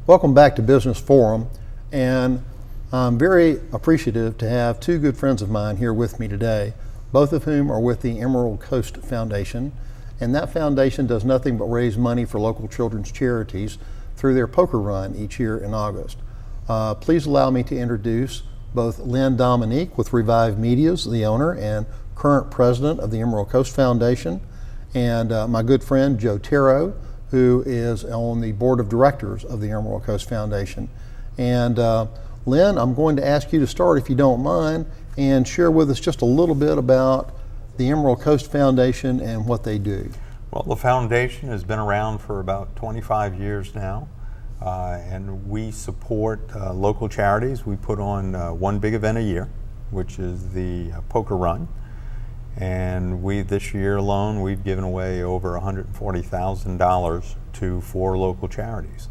Welcome back to Business Forum, and I'm very appreciative to have two good friends of mine here with me today, both of whom are with the Emerald Coast Foundation, and that foundation does nothing but raise money for local children's charities through their poker run each year in August. Please allow me to introduce both Lynn Dominique with Revive Media's the owner and current president of the Emerald Coast Foundation, and my good friend Joe Tarro, who is on the board of directors of the Emerald Coast Foundation. And Lynn, I'm going to ask you to start, if you don't mind, and share with us just a little bit about the Emerald Coast Foundation and what they do. Well, the foundation has been around for about 25 years now, and we support local charities. We put on one big event a year, which is the poker run. And this year alone, we've given away over $140,000 to 4 local charities.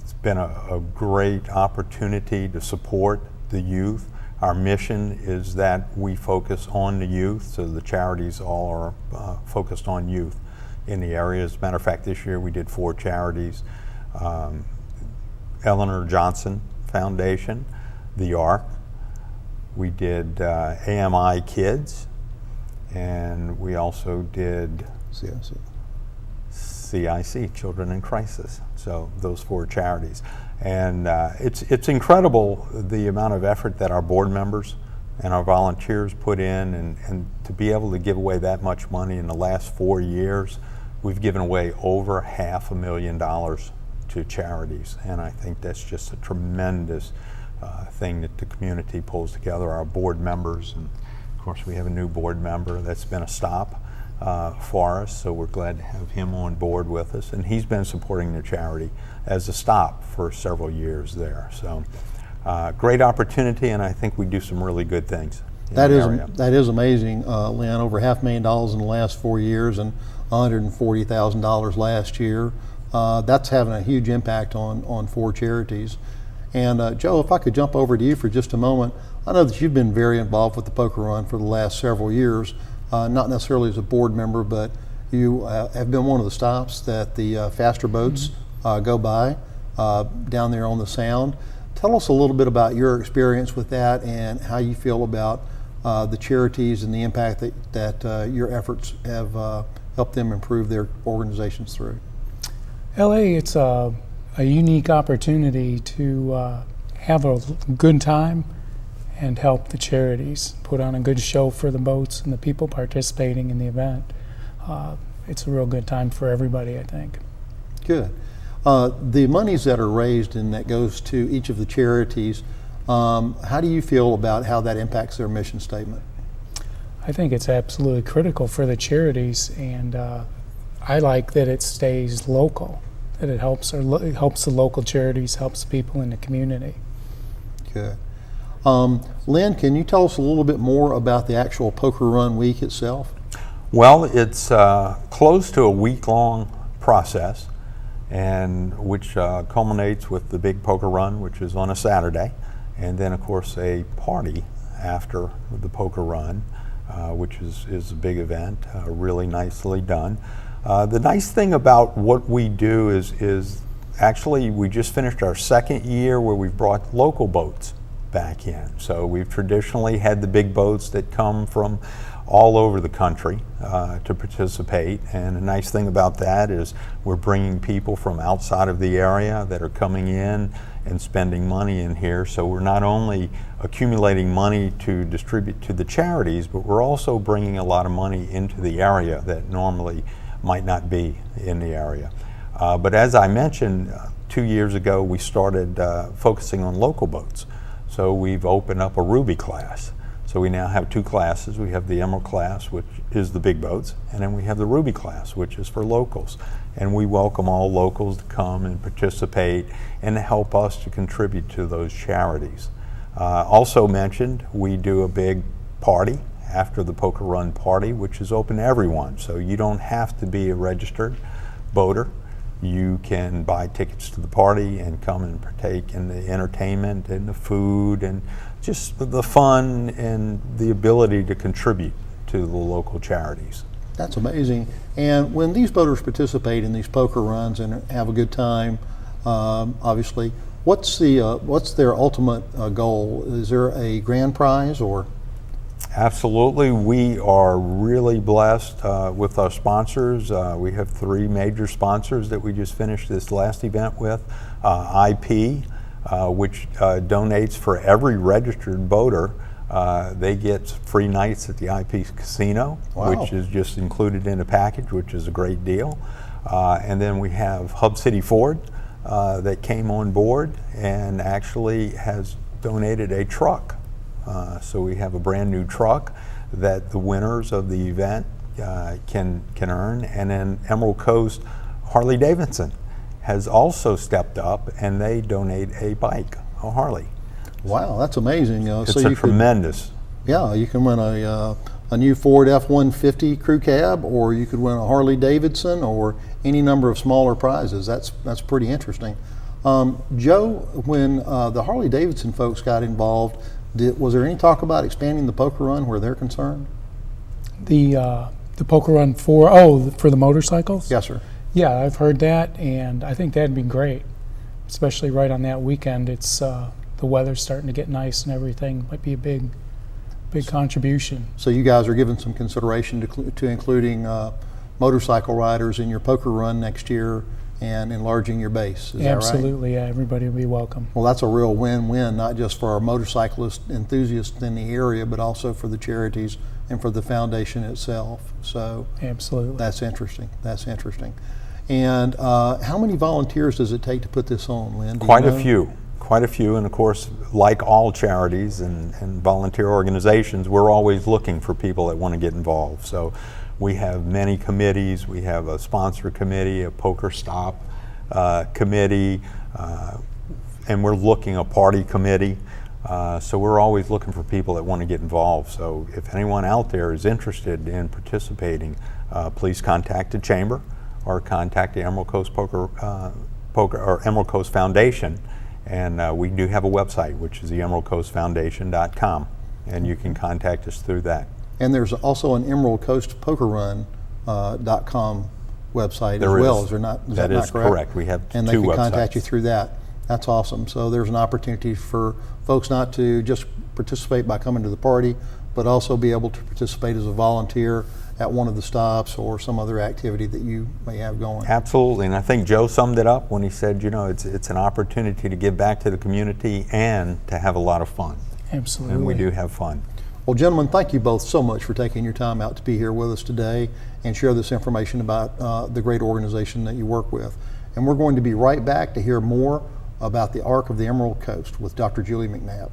It's been a great opportunity to support the youth. Our mission is that we focus on the youth, so the charities all are focused on youth in the area. As a matter of fact, this year we did 4 charities. Eleanor Johnson Foundation, the ARC. We did AMI Kids, and we also did CIC, Children in Crisis. So those 4 charities. And it's incredible the amount of effort that our board members and our volunteers put in, and to be able to give away that much money in the last 4 years. We've given away over $500,000 to charities, and I think that's just a tremendous thing that the community pulls together, our board members, and of course we have a new board member that's been a stop for us, so we're glad to have him on board with us, and he's been supporting the charity as a stop for several years there. So great opportunity, and I think we do some really good things in the area. That is amazing, Lynn. Over $500,000 in the last 4 years and $140,000 last year. That's having a huge impact on 4 charities. And Joe, if I could jump over to you for just a moment. I know that you've been very involved with the poker run for the last several years, not necessarily as a board member, but you have been one of the stops that the faster boats go by down there on the Sound. Tell us a little bit about your experience with that and how you feel about the charities and the impact that your efforts have helped them improve their organizations through. LA, it's a unique opportunity to have a good time and help the charities, put on a good show for the boats and the people participating in the event. It's a real good time for everybody, I think. Good. The monies that are raised and that goes to each of the charities, how do you feel about how that impacts their mission statement? I think it's absolutely critical for the charities, and I like that it stays local, that it helps the local charities, helps people in the community. Good. Lynn, can you tell us a little bit more about the actual Poker Run Week itself? Well, it's close to a week-long process, and which culminates with the big poker run, which is on a Saturday, and then of course a party after the poker run, which is a big event, really nicely done. The nice thing about what we do is actually we just finished our 2nd year where we've brought local boats back in. So we've traditionally had the big boats that come from all over the country to participate, and the nice thing about that is we're bringing people from outside of the area that are coming in and spending money in here. So we're not only accumulating money to distribute to the charities, but we're also bringing a lot of money into the area that normally might not be in the area. But as I mentioned, 2 years ago we started focusing on local boats. So we've opened up a Ruby class. So we now have 2 classes. We have the Emerald class, which is the big boats, and then we have the Ruby class, which is for locals. And we welcome all locals to come and participate and to help us to contribute to those charities. Also mentioned, we do a big party after the poker run party, which is open to everyone. So you don't have to be a registered boater. You can buy tickets to the party and come and partake in the entertainment and the food and just the fun and the ability to contribute to the local charities. That's amazing. And when these boaters participate in these poker runs and have a good time, obviously. What's their ultimate goal? Is there a grand prize or? Absolutely. We are really blessed with our sponsors. We have 3 major sponsors that we just finished this last event with. IP, which donates for every registered boater. They get free nights at the IP Casino, Wow. which is just included in the package, which is a great deal. And then we have Hub City Ford that came on board and actually has donated a truck. So we have a brand new truck that the winners of the event can earn. And then Emerald Coast Harley Davidson has also stepped up, and they donate a bike, a Harley. Wow, that's amazing. It's so a you tremendous. Yeah, you can win a new Ford F-150 crew cab, or you could win a Harley Davidson, or any number of smaller prizes. That's pretty interesting. Joe, when the Harley Davidson folks got involved, was there any talk about expanding the poker run where they're concerned? The poker run for the motorcycles? Yes, sir. Yeah, I've heard that, and I think that'd be great, especially right on that weekend. It's the weather's starting to get nice and everything. Might be a big contribution. So you guys are giving some consideration to including motorcycle riders in your poker run next year and enlarging your base. Is that right? Absolutely, yeah. Everybody will be welcome. Well, that's a real win-win, not just for our motorcyclist enthusiasts in the area, but also for the charities and for the foundation itself. So Absolutely. that's interesting. That's interesting. And how many volunteers does it take to put this on, Lynn? Do you Quite a know? few. Quite a few, and of course, like all charities and volunteer organizations, we're always looking for people that want to get involved. So we have many committees. We have a sponsor committee, a poker stop committee, and we're looking a party committee. So we're always looking for people that want to get involved. So if anyone out there is interested in participating, please contact the chamber or contact the Emerald Coast Poker or Emerald Coast Foundation. And we do have a website, which is the emeraldcoastfoundation.com, and you can contact us through that. And there's also an emeraldcoastpokerrun.com website There as well. is. Is there not? That not is correct. We have and they two can contact you websites. through that. That's awesome. So there's an opportunity for folks not to just participate by coming to the party, but also be able to participate as a volunteer at one of the stops or some other activity that you may have going. Absolutely, and I think Joe summed it up when he said, you know, it's an opportunity to give back to the community and to have a lot of fun. Absolutely. And we do have fun. Well, gentlemen, thank you both so much for taking your time out to be here with us today and share this information about the great organization that you work with. And we're going to be right back to hear more about the Arc of the Emerald Coast with Dr. Julie McNabb.